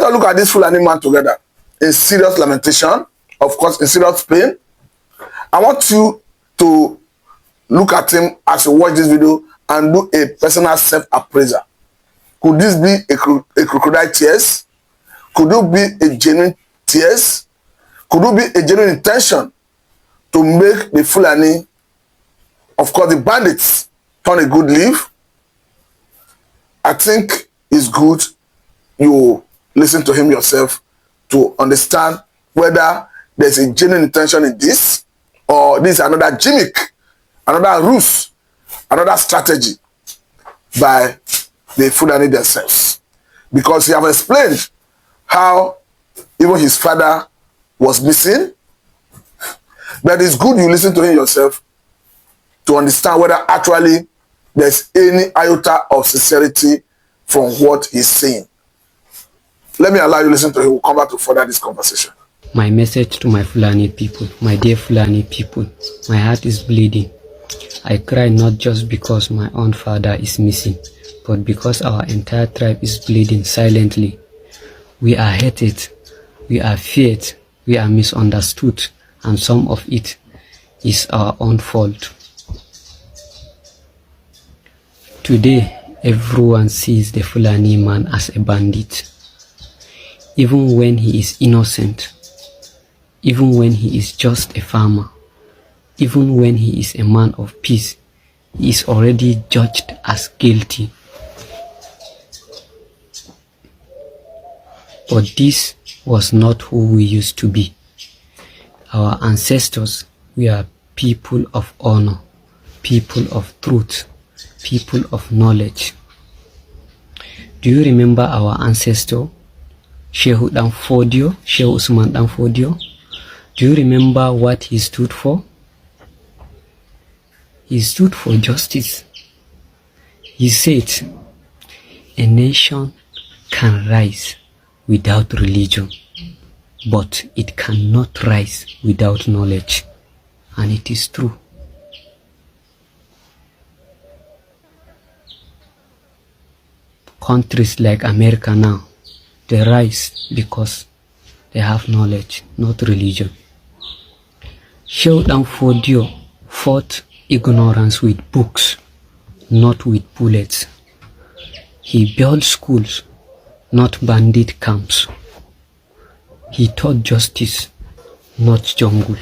us look at this Fulani man together in serious lamentation, of course, in serious pain. I want you to look at him as you watch this video and do a personal self-appraisal. Could this be a crocodile tears? Could it be a genuine tears? Could it be a genuine intention to make the Fulani, of course the bandits, turn a good leaf? I think it's good you listen to him yourself to understand whether there's a genuine intention in this, or this is another gimmick, another ruse, another strategy by the Fulani themselves. Because he have explained how even his father was missing. But it's good you listen to him yourself to understand whether actually there's any iota of sincerity from what he's saying. Let me allow you to listen to him. We'll come back to further this conversation. My message to my Fulani people, my dear Fulani people, my heart is bleeding. I cry not just because my own father is missing, but because our entire tribe is bleeding silently. We are hated, we are feared, we are misunderstood, and some of it is our own fault. Today, everyone sees the Fulani man as a bandit. Even when he is innocent, even when he is just a farmer, even when he is a man of peace, he is already judged as guilty. But this was not who we used to be. Our ancestors were people of honor, people of truth, people of knowledge. Do you remember our ancestor, Shehu Danfodio, Shehu Usman Danfodio? Do you remember what he stood for? He stood for justice. He said, a nation can rise without religion, but it cannot rise without knowledge. And it is true. Countries like America now, they rise because they have knowledge, not religion. Shehu Danfodio fought ignorance with books, not with bullets. He built schools, not bandit camps. He taught justice, not jungle.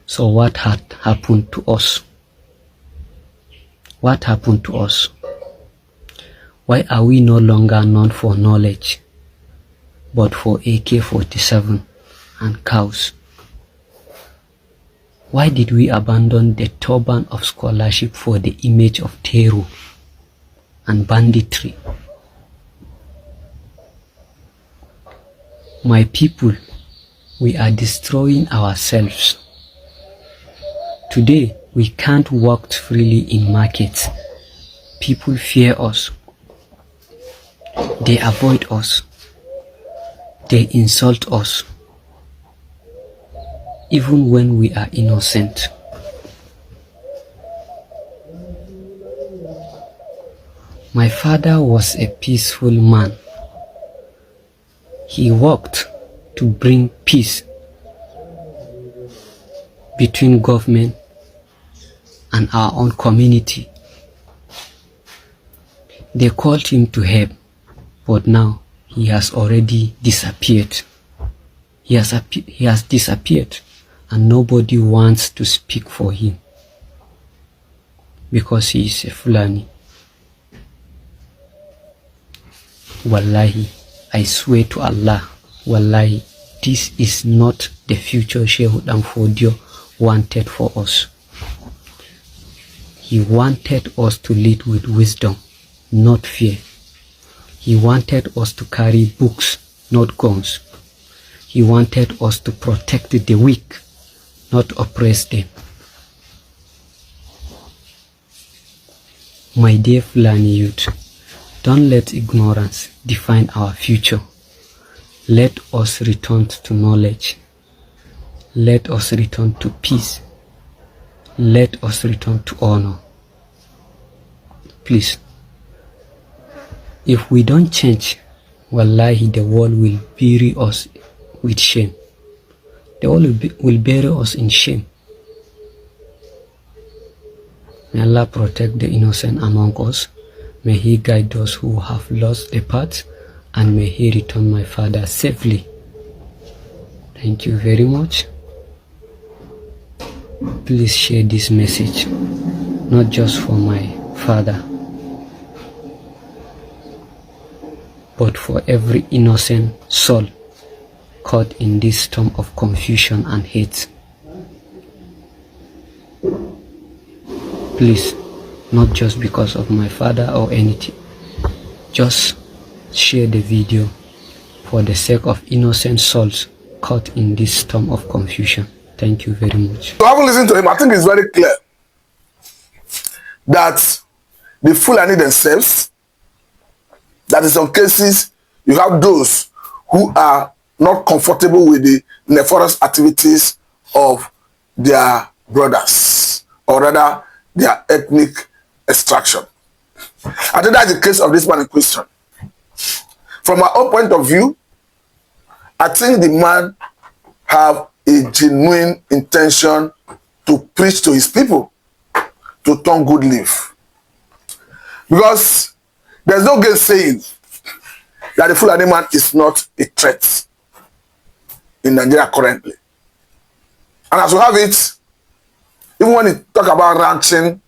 So what had happened to us? What happened to us? Why are we no longer known for knowledge, but for AK-47 and cows? Why did we abandon the turban of scholarship for the image of terror and banditry? My people, we are destroying ourselves. Today, we can't walk freely in markets. People fear us. They avoid us. They insult us. Even when we are innocent. My father was a peaceful man. He worked to bring peace between government and our own community. They called him to help, but now he has already disappeared. He has disappeared, and nobody wants to speak for him because he is a Fulani. Wallahi, I swear to Allah, wallahi, this is not the future Shehu Danfodio wanted for us. He wanted us to lead with wisdom, not fear. He wanted us to carry books, not guns. He wanted us to protect the weak, not oppress them. My dear Fulani youth, don't let ignorance define our future. Let us return to knowledge. Let us return to peace. Let us return to honor. Please, if we don't change, wallahi, the world will bury us with shame. The world will bury us in shame. May Allah protect the innocent among us. May He guide those who have lost the path, and may He return my father safely. Thank you very much. Please share this message, not just for my father, but for every innocent soul caught in this storm of confusion and hate. Please, not just because of my father or anything, just share the video for the sake of innocent souls caught in this storm of confusion. Thank you very much. So having listened to him, I think it's very clear that the Fulani themselves, that in some cases you have those who are not comfortable with the nefarious activities of their brothers, or rather their ethnic extraction. I think that's the case of this man in question. From my own point of view, I think the man have a genuine intention to preach to his people, to turn good leaf. Because there's no gainsaying that the Fulani man is not a threat in Nigeria currently. And as we have it, even when you talk about ranching,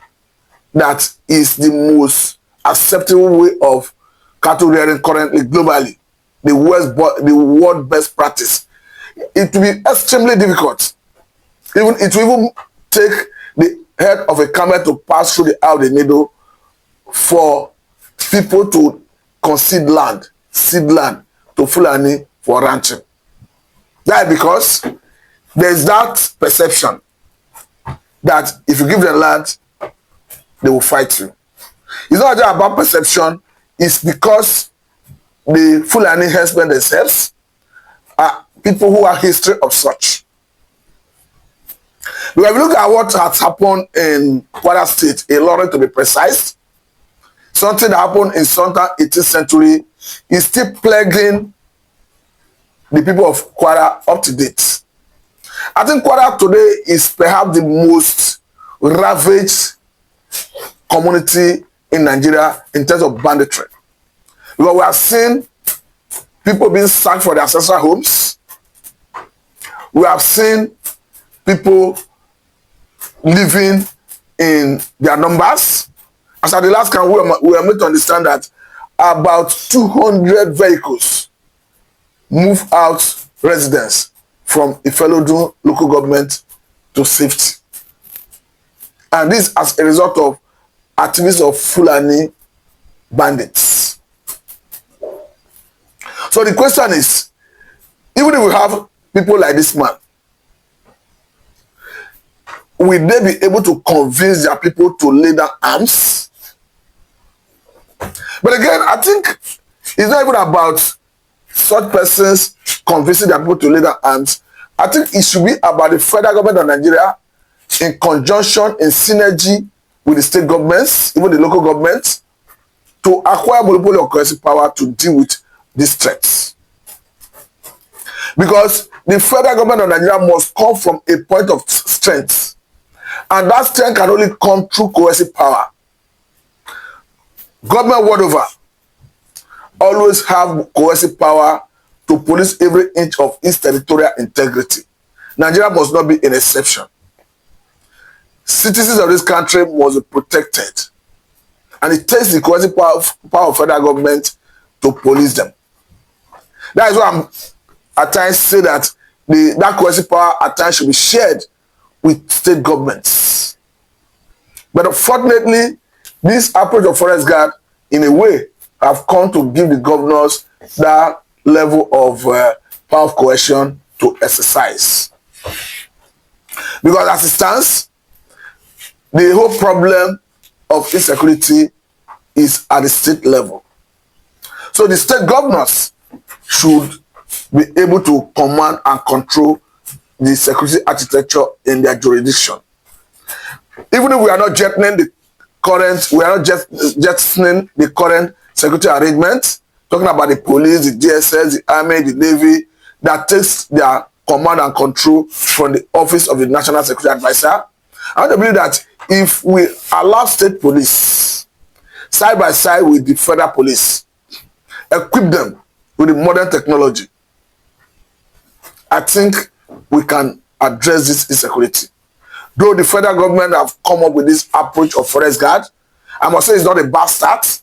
that is the most acceptable way of cattle rearing currently globally, the world best practice. It will be extremely difficult. It will even take the head of a camel to pass through the eye of the needle for people to concede land, seed land to Fulani for ranching. That is because there is that perception that if you give them land, they will fight you. It's not just about perception, it's because the Fulani herdsmen themselves are people who are history of such. Because if you look at what has happened in Kwara State, a lot to be precise, something that happened in southern 18th century is still plaguing the people of Kwara up to date. I think Kwara today is perhaps the most ravaged community in Nigeria in terms of banditry. Because we have seen people being sacked for their ancestral homes. We have seen people living in their numbers. As at the last count, we were made to understand that about 200 vehicles move out residents from Ifelodun local government to safety. And this as a result of activities of Fulani bandits. So the question is, even if we have people like this man, will they be able to convince their people to lay down arms? But again, I think it's not even about such persons convincing their people to lay down arms. I think it should be about the federal government of Nigeria in conjunction, in synergy with the state governments, even the local governments, to acquire monopoly of coercive power to deal with these threats. Because the federal government of Nigeria must come from a point of strength. And that strength can only come through coercive power. Government world over always have coercive power to police every inch of its territorial integrity. Nigeria must not be an exception. Citizens of this country must be protected. And it takes the coercive power of federal government to police them. That is why I'm at times say that that coercive power at times should be shared with state governments. But unfortunately, this approach of forest guard, in a way, have come to give the governors that level of power of coercion to exercise. Because as it stands, the whole problem of insecurity is at the state level. So the state governors should be able to command and control the security architecture in their jurisdiction. Even if we are not jettisoning the current security arrangements talking about the police, the DSS, the army, the navy, that takes their command and control from the office of the National Security Advisor. I want to believe that if we allow state police side by side with the federal police, equip them with the modern technology, I think we can address this insecurity. Though the federal government have come up with this approach of forest guard, I must say it's not a bad start.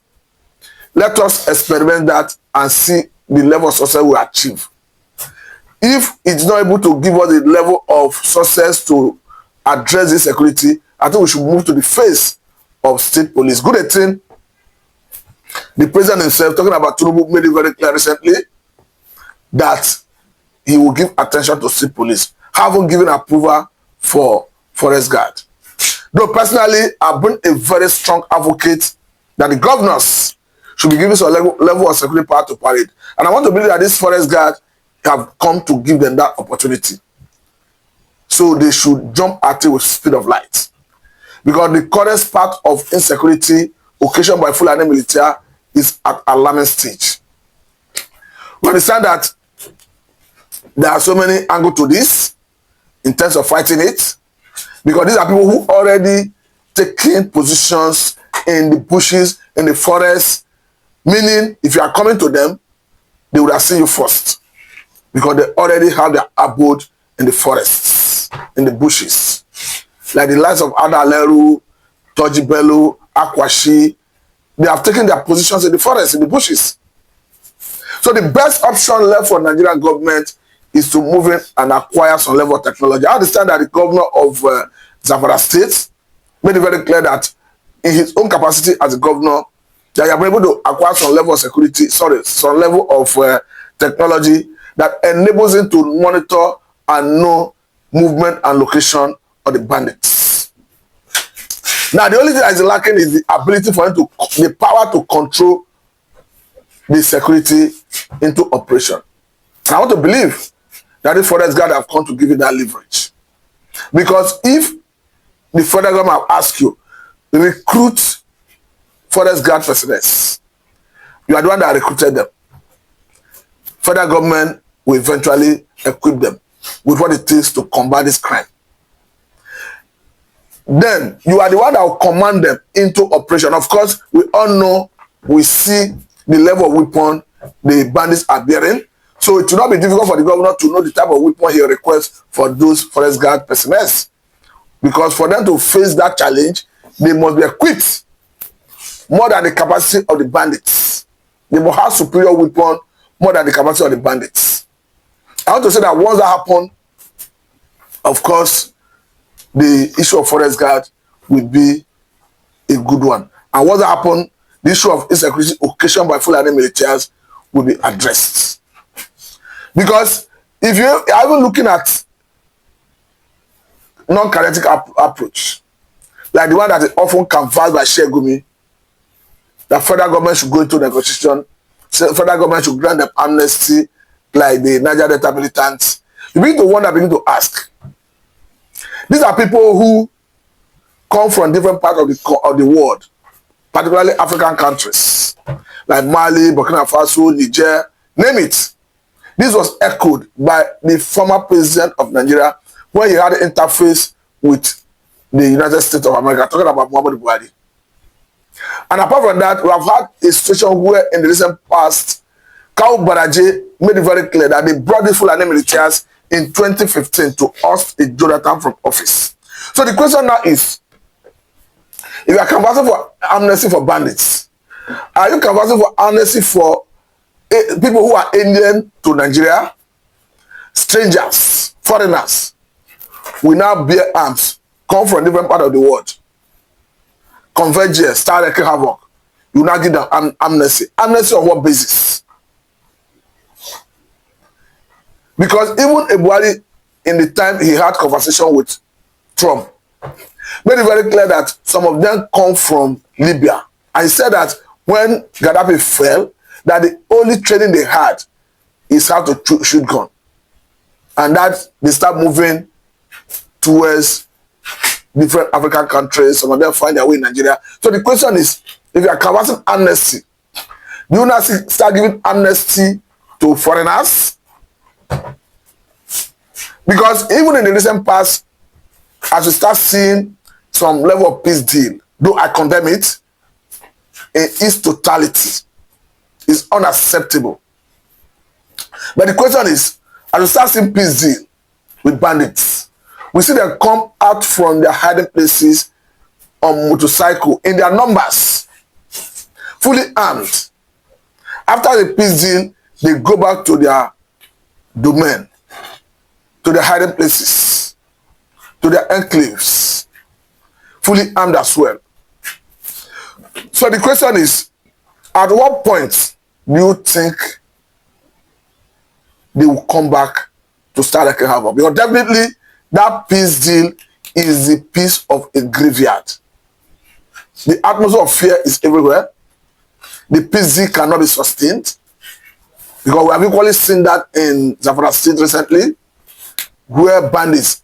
Let us experiment that and see the level of success we achieve. If it's not able to give us the level of success to address this security, I think we should move to the face of state police. Good thing, the president himself, talking about Tinubu, made it very clear recently that he will give attention to state police, having given approval for forest guard. Though personally, I've been a very strong advocate that the governors should be given some level of security power to parade. And I want to believe that this forest guard have come to give them that opportunity. So they should jump at it with speed of light. Because the current part of insecurity occasioned by Fulani military is at alarming stage. We understand that there are so many angles to this in terms of fighting it. Because these are people who already taking positions in the bushes, in the forest. Meaning, if you are coming to them, they would have seen you first. Because they already have their abode in the forests, in the bushes. Like the likes of Adaleru, Tojibelu, Akwashi, they have taken their positions in the forests, in the bushes. So the best option left for Nigerian government is to move in and acquire some level of technology. I understand that the governor of Zamfara State made it very clear that in his own capacity as a governor, that he has been able to acquire some level of security, some level of technology that enables him to monitor and know movement and location of the bandits. Now, the only thing that is lacking is the ability for him to, the power to control the security into operation. And I want to believe that the forest guard have come to give you that leverage. Because if the federal government have asked you, recruit forest guard personnel, you are the one that recruited them. Federal government will eventually equip them with what it takes to combat this crime. Then you are the one that will command them into operation. Of course, we all know, we see the level of weapon the bandits are bearing. So it will not be difficult for the governor to know the type of weapon he requests for those forest guard personnel. Because for them to face that challenge, they must be equipped more than the capacity of the bandits. They must have superior weapon more than the capacity of the bandits. I want to say that once that happens, of course, the issue of forest guard will be a good one. And once that happens, the issue of insecurity occasioned by Fulani militaries will be addressed. Because if you are even looking at non-kinetic approach, like the one that is often canvassed by Shegumi, the federal government should go into negotiation, federal government should grant them amnesty, like the Niger Delta militants. You begin to wonder, begin to ask. These are people who come from different parts of the world, particularly African countries, like Mali, Burkina Faso, Niger, name it. This was echoed by the former president of Nigeria when he had an interface with the United States of America, talking about Muhammadu Buhari. And apart from that, we have had a situation where in the recent past, Kawu Baraje made it very clear that they brought these Fulani militias in 2015 to oust Jonathan from office. So the question now is, if you are canvassing for amnesty for bandits, are you canvassing for amnesty for people who are alien to Nigeria? Strangers, foreigners, will now bear arms, come from different part of the world, converge here, start wreaking havoc. You now give them amnesty. Amnesty on what basis? Because even Buhari, in the time he had conversation with Trump, made it very clear that some of them come from Libya. And he said that when Gaddafi fell, that the only training they had is how to shoot gun. And that they start moving towards different African countries. Some of them find their way in Nigeria. So the question is, if you are canvassing amnesty, Do you now start giving amnesty to foreigners? Because even in the recent past, as we start seeing some level of peace deal, though I condemn it, in its totality, is unacceptable. But the question is, as we start seeing peace deal with bandits, we see them come out from their hiding places on motorcycle in their numbers, fully armed. After the peace deal, they go back to their domain, to their hiding places, to their enclaves, fully armed as well. So the question is, at what point do you think they will come back to start wreaking havoc? Because definitely that peace deal is the piece of a graveyard. The atmosphere of fear is everywhere. The peace deal cannot be sustained. Because we have equally seen that in Zamfara State recently, where bandits,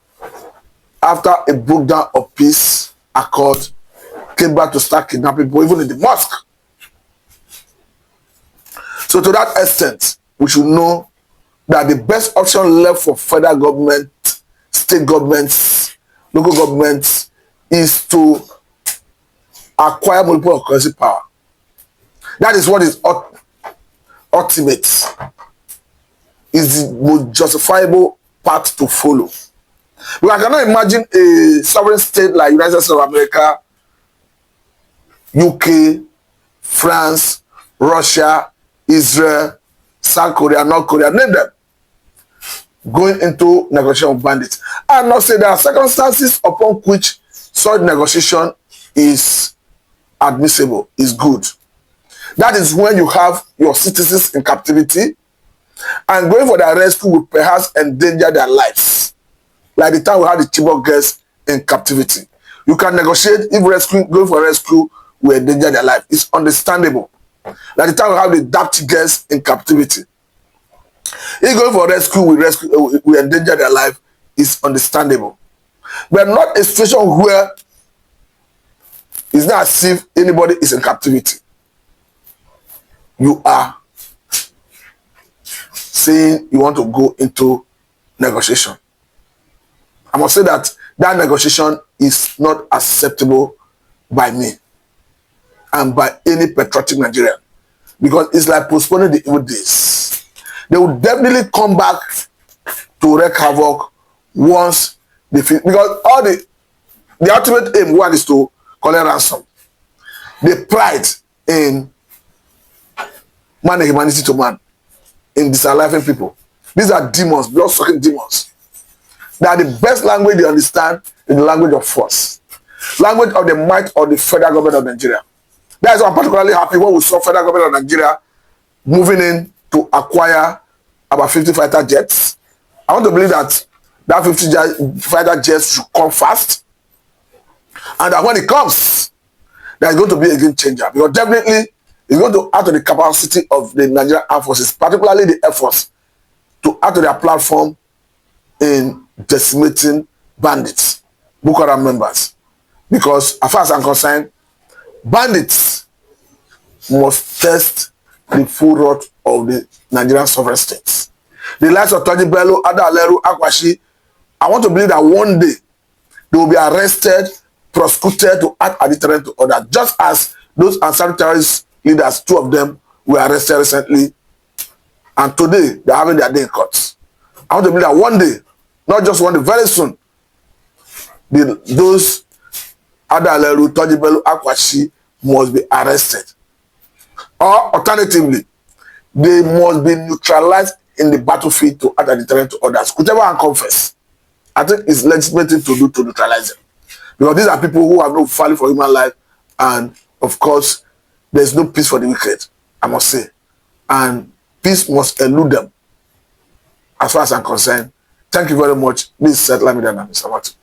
after a breakdown of peace accord, came back to start kidnapping people, even in the mosque. So to that extent, we should know that the best option left for federal government, state governments, local governments, is to acquire multiple currency power. That is what is ultimate, is the most justifiable path to follow. Because I cannot imagine a sovereign state like United States of America, UK, France, Russia, Israel, South Korea, North Korea, name them, going into negotiation with bandits. And not say there are circumstances upon which such negotiation is admissible, is good. That is when you have your citizens in captivity and going for their rescue will perhaps endanger their lives. Like the time we had the Chibok girls in captivity. You can negotiate if going for rescue will endanger their life. It's understandable. Like the time we have the Dapchi girls in captivity. If going for rescue will endanger their life, is understandable. But not a situation where it's not as if anybody is in captivity. You are saying you want to go into negotiation. I must say that that negotiation is not acceptable by me and by any patriotic Nigerian, because it's like postponing the evil days. They will definitely come back to wreak havoc once they feel, because all the ultimate aim one is to collect ransom. The pride in man and humanity to man, in disaliving people. These are demons, blood-sucking demons. They are the best language they understand in the language of force. Language of the might of the federal government of Nigeria. That is why I'm particularly happy when we saw federal government of Nigeria moving in to acquire about 50 fighter jets. I want to believe that that 50 fighter jets should come fast. And that when it comes, there is going to be a game changer. Because definitely, it's going to add to the capacity of the Nigerian Armed Forces, particularly the Air Force, to add to their platform in decimating bandits, Boko Haram members. Because as far as I'm concerned, bandits must test the full wrath of the Nigerian sovereign states. The likes of Toji Bello, Ada Aleru, Akwashi, I want to believe that one day they will be arrested, prosecuted to act as deterrent to others, just as those Ansar terrorist leaders, 2 of them, were arrested recently, and today they're having their day in court. I want to believe that one day, not just one day, very soon, those Ada Aleru, Toji Bello, Akwashi must be arrested. Or alternatively, they must be neutralized in the battlefield to act as deterrent to others. Whichever one confess, I think it's legitimate to do to neutralize them. Because these are people who have no value for human life, and of course, there's no peace for the wicked, I must say. And peace must elude them, as far as I'm concerned. Thank you very much. Please settle me down, Mr. Watson.